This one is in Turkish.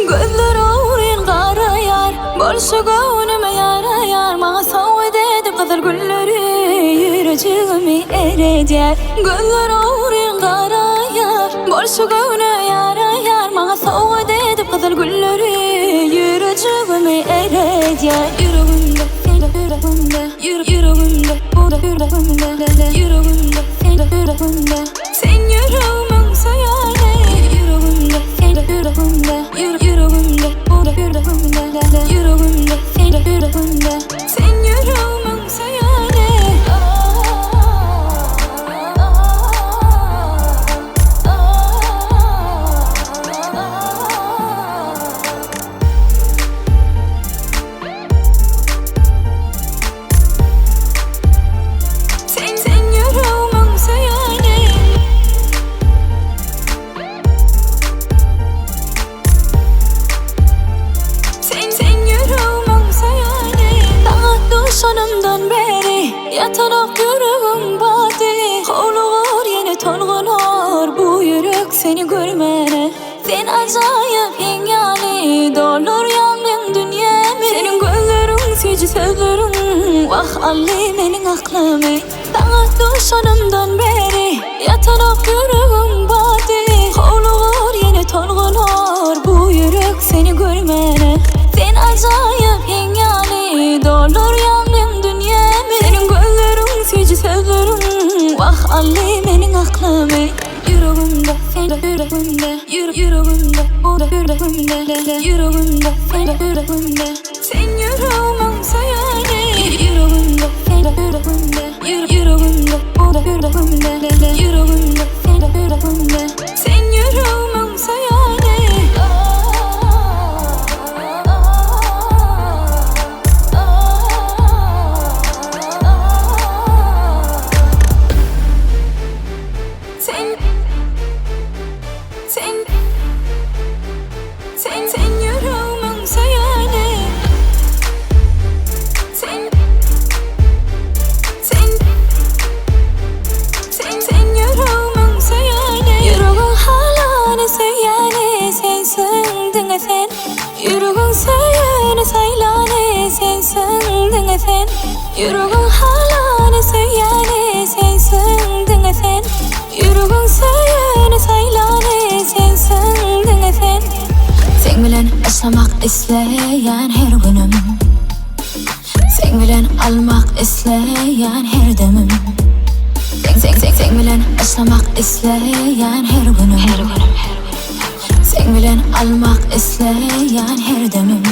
Gözler ağrın qarayar, bolsa gönlüme yarayar. Mağa soğudu edip kızıl gülleri yüreğimi erecek. Gözler ağrın qarayar, bolsa gönlüme yarayar. Mağa soğudu edip kızıl gülleri yüreğimi erecek. Yüreğimde, yüreğimde, yüreğimde, yüreğimde, yüreğimde, yüreğimde. Sen yüreğimin sayarı. Yüreğimde, yüreğimde, yüreğimde, yüreğimde, yüreğimde. Sen yüreğimin sayarı. Sonumdan beri yatarak yüreğim badi. Kovluğur yine tolğunur bu yürek seni görmene. Sen acayip yengani dolur yandım dünyamı. Senin gözlerin sücü sözlerin vah alli menin aklımı. Dağıttı sonumdan beri yatarak yüreğim badi. Kovluğur yine tolğunur bu yürek seni görmene. Sen acayip yengani dolur yandım dünyamı. Senin gözlerin sücü sözlerin vah alli menin aklımı. Yüreğimde, yüreğimde, yüreğimde, yüreğimde, yüreğimde, yüreğimde. Sen yüreğimin sayarı. Yüreğimde, yüreğimde, yüreğimde, yüreğimde, yüreğimde, yüreğimde. Sen yüreğimin sayarı. Sen yüreğimin sayarı. Sen yüreğimin sayarı. Yüreğin halanı söyleyeni sensin dinle sen. Yüreğin söyleyeni saylanı sensin dinle sen. Yüreğin halanı söyleyeni sensin dinle sen. Yüreğin söyleyeni saylanı sensin dinle sen. Sen bilen yaşamak isteyen her günüm, sen bilen almak isteyen her demim. Sen bilen yaşamak isteyen her günüm, sen bilen almak isteyen her demim.